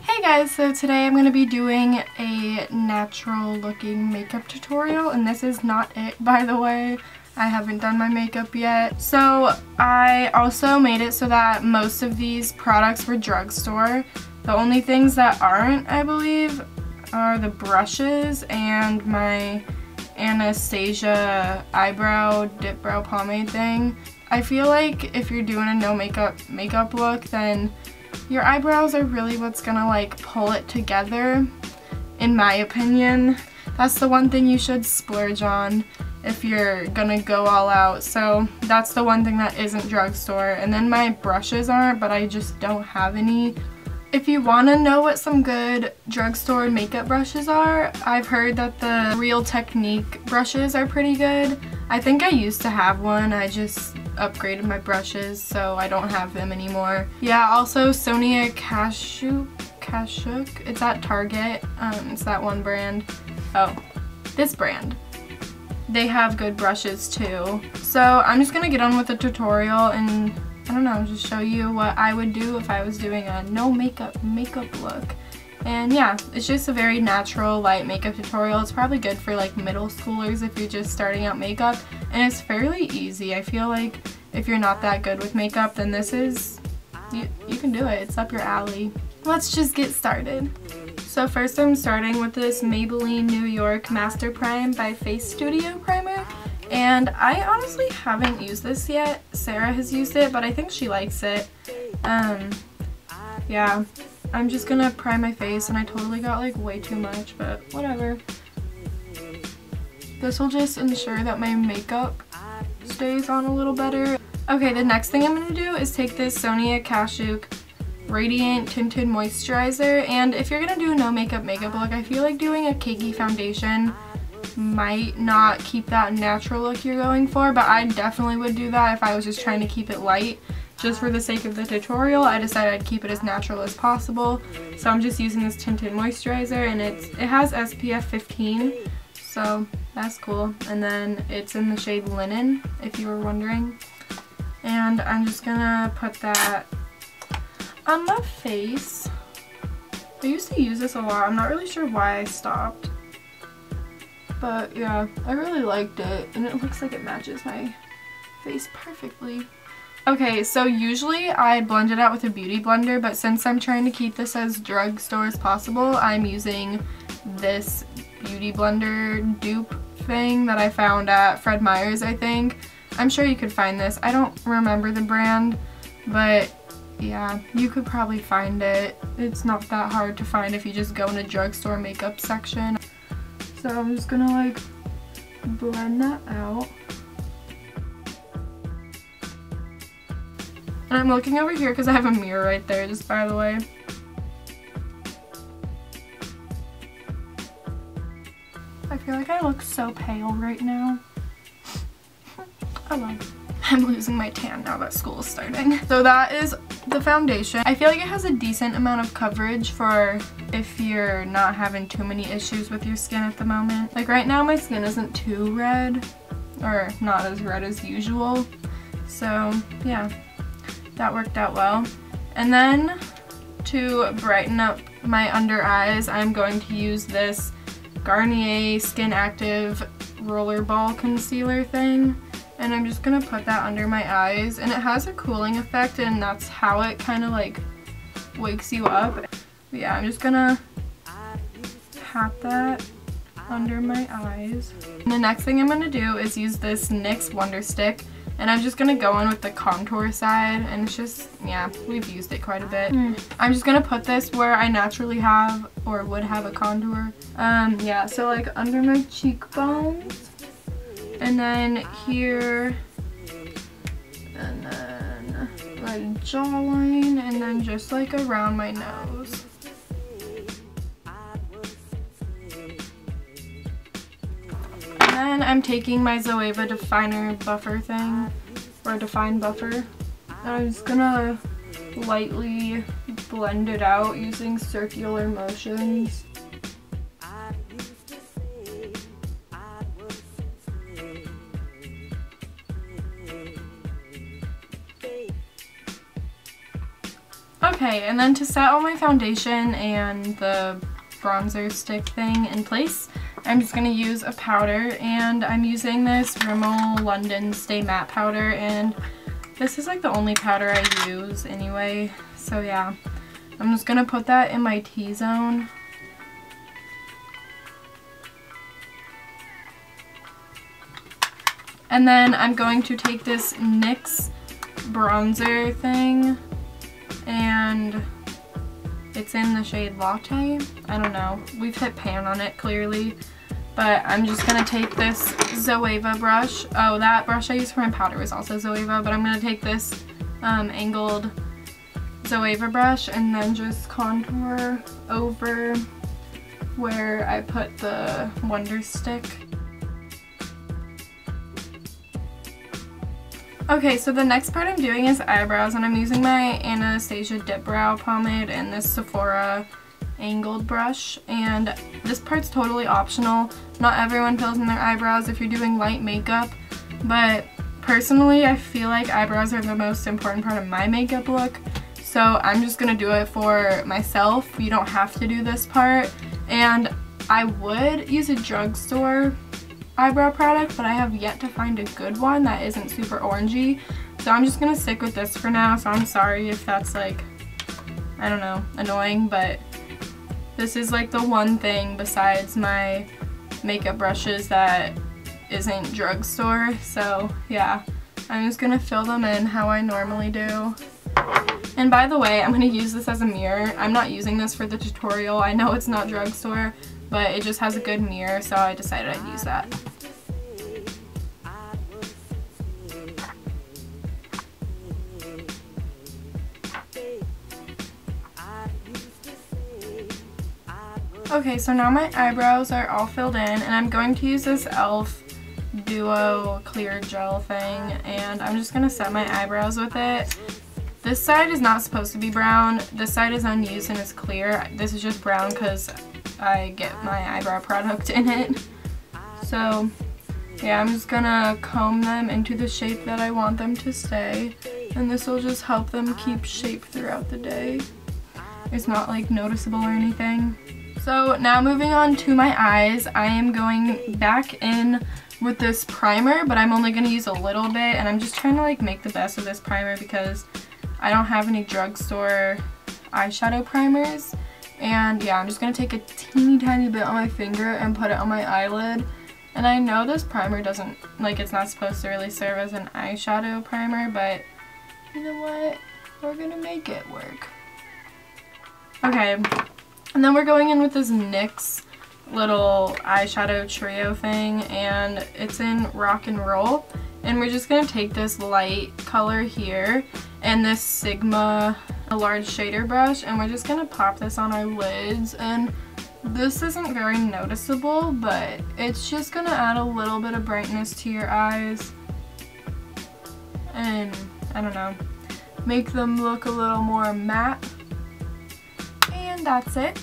Hey guys, so today I'm going to be doing a natural looking makeup tutorial, and this is not it, by the way. I haven't done my makeup yet. So I also made it so that most of these products were drugstore. The only things that aren't, I believe, are the brushes and my Anastasia eyebrow dip brow pomade thing. I feel like if you're doing a no makeup look, then your eyebrows are really what's gonna like pull it together, in my opinion. That's the one thing you should splurge on if you're gonna go all out. So that's the one thing that isn't drugstore. And then my brushes aren't, but I just don't have any. If you want to know what some good drugstore makeup brushes are, I've heard that the Real Technique brushes are pretty good. I think I used to have one, I just upgraded my brushes, so I don't have them anymore. Yeah, also Sonia Kashuk, it's at Target, it's that one brand. Oh, this brand. They have good brushes too. So I'm just gonna get on with the tutorial and I don't know, just show you what I would do if I was doing a no makeup look. And yeah, it's just a very natural light makeup tutorial. It's probably good for like middle schoolers if you're just starting out makeup, and it's fairly easy. I feel like if you're not that good with makeup, then this is, you can do it. It's up your alley. Let's just get started. So first I'm starting with this Maybelline New York Master Prime by Face Studio primer. And I honestly haven't used this yet. Sara has used it, but I think she likes it. Yeah, I'm just gonna prime my face, and I totally got like way too much, but whatever. This will just ensure that my makeup stays on a little better. Okay, the next thing I'm gonna do is take this Sonia Kashuk Radiant Tinted Moisturizer, and if you're gonna do a no makeup look, I feel like doing a cakey foundation might not keep that natural look you're going for, but I definitely would do that if I was just trying to keep it light. Just for the sake of the tutorial, I decided I'd keep it as natural as possible. So I'm just using this tinted moisturizer, and it has SPF 15, so that's cool. And then it's in the shade Linen, if you were wondering. And I'm just gonna put that on my face. I used to use this a lot. I'm not really sure why I stopped. But yeah, I really liked it, and it looks like it matches my face perfectly. Okay, so usually I blend it out with a beauty blender, but since I'm trying to keep this as drugstore as possible, I'm using this beauty blender dupe thing that I found at Fred Meyer's, I think. I'm sure you could find this. I don't remember the brand, but yeah, you could probably find it. It's not that hard to find if you just go in a drugstore makeup section. So I'm just gonna like blend that out. And I'm looking over here because I have a mirror right there, just by the way. I feel like I look so pale right now. Oh well. I'm losing my tan now that school is starting. So that is the foundation. I feel like it has a decent amount of coverage for if you're not having too many issues with your skin at the moment. Like right now my skin isn't too red, or not as red as usual. So yeah, that worked out well. And then to brighten up my under eyes, I'm going to use this Garnier Skin Active Rollerball Concealer thing. And I'm just gonna put that under my eyes, and it has a cooling effect, and that's how it kind of like wakes you up. But yeah, I'm just gonna pat that under my eyes. And the next thing I'm gonna do is use this NYX Wonder Stick, and I'm just gonna go in with the contour side, and it's just, yeah, we've used it quite a bit. I'm just gonna put this where I naturally have or would have a contour. Yeah, so like under my cheekbones. And then here, and then my jawline, and then just like around my nose. And then I'm taking my Zoeva Definer Buffer thing, or Define Buffer, and I'm just gonna lightly blend it out using circular motions. Okay, Okay, and then to set all my foundation and the bronzer stick thing in place, I'm just going to use a powder, and I'm using this Rimmel London Stay Matte powder, and this is like the only powder I use anyway, so yeah. I'm just going to put that in my T-zone. And then I'm going to take this NYX bronzer thing, and it's in the shade Latte. I don't know. We've hit pan on it clearly. But I'm just going to take this Zoeva brush. Oh, that brush I used for my powder was also Zoeva, but I'm going to take this angled Zoeva brush and then just contour over where I put the Wonder Stick. Okay, so the next part I'm doing is eyebrows, and I'm using my Anastasia Dip Brow Pomade and this Sephora angled brush, and this part's totally optional. Not everyone fills in their eyebrows if you're doing light makeup, but personally I feel like eyebrows are the most important part of my makeup look, so I'm just gonna do it for myself. You don't have to do this part, and I would use a drugstore eyebrow product, but I have yet to find a good one that isn't super orangey, so I'm just gonna stick with this for now. So I'm sorry if that's like, I don't know, annoying, but this is like the one thing besides my makeup brushes that isn't drugstore. So yeah, I'm just gonna fill them in how I normally do. And by the way, I'm gonna use this as a mirror. I'm not using this for the tutorial. I know it's not drugstore, but it just has a good mirror, so I decided I'd use that. Okay, so now my eyebrows are all filled in, and I'm going to use this e.l.f. Duo Clear Gel thing, and I'm just going to set my eyebrows with it. This side is not supposed to be brown. This side is unused and it's clear. This is just brown because I get my eyebrow product in it. So yeah, I'm just gonna comb them into the shape that I want them to stay, and this will just help them keep shape throughout the day. It's not like noticeable or anything. So now moving on to my eyes, I am going back in with this primer, but I'm only gonna use a little bit, and I'm just trying to like make the best of this primer because I don't have any drugstore eyeshadow primers. And yeah, I'm just going to take a teeny tiny bit on my finger and put it on my eyelid. And I know this primer doesn't, like, it's not supposed to really serve as an eyeshadow primer, but you know what? We're going to make it work. Okay, and then we're going in with this NYX little eyeshadow trio thing, and it's in Rock and Roll. And we're just going to take this light color here and this Sigma a large shader brush, and we're just going to pop this on our lids. And this isn't very noticeable, but it's just going to add a little bit of brightness to your eyes. And, I don't know, make them look a little more matte. And that's it.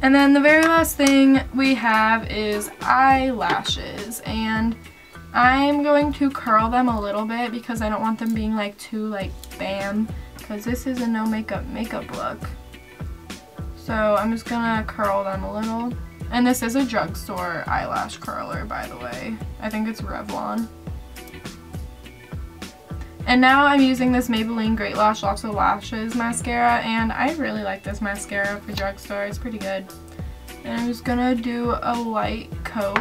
And then the very last thing we have is eyelashes, and I'm going to curl them a little bit because I don't want them being like too like bam, because this is a no makeup look. So I'm just gonna curl them a little. And this is a drugstore eyelash curler, by the way. I think it's Revlon. And now I'm using this Maybelline Great Lash Lots of Lashes mascara, and I really like this mascara for drugstore. It's pretty good. And I'm just gonna do a light coat.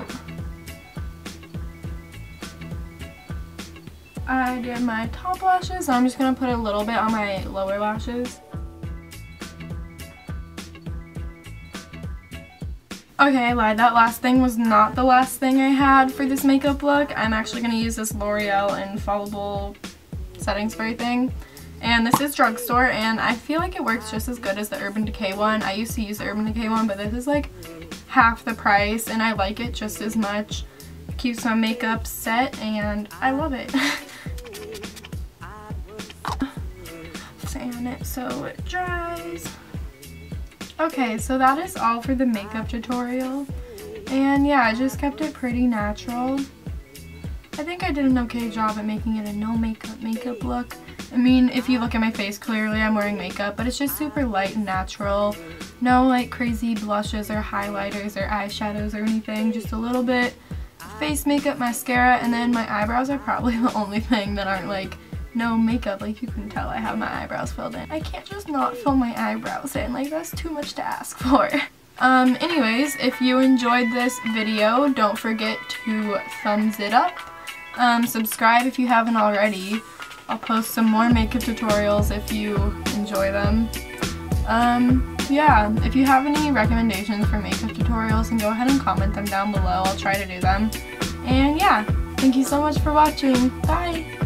I did my top lashes, so I'm just going to put a little bit on my lower lashes. Okay, I lied. That last thing was not the last thing I had for this makeup look. I'm actually going to use this L'Oreal Infallible setting spray thing. And this is drugstore, and I feel like it works just as good as the Urban Decay one. I used to use the Urban Decay one, but this is like half the price, and I like it just as much. It keeps my makeup set, and I love it. Fan it so it dries. Okay, so that is all for the makeup tutorial. And yeah, I just kept it pretty natural. I think I did an okay job at making it a no makeup look. I mean, if you look at my face, clearly I'm wearing makeup, but it's just super light and natural. No like crazy blushes or highlighters or eyeshadows or anything, just a little bit face makeup, mascara, and then my eyebrows are probably the only thing that aren't like no makeup. Like, you can tell I have my eyebrows filled in. I can't just not fill my eyebrows in, like that's too much to ask for. Anyways, if you enjoyed this video, don't forget to thumbs it up. Subscribe if you haven't already. I'll post some more makeup tutorials if you enjoy them. Yeah, if you have any recommendations for makeup tutorials, then go ahead and comment them down below. I'll try to do them. And yeah, thank you so much for watching. Bye!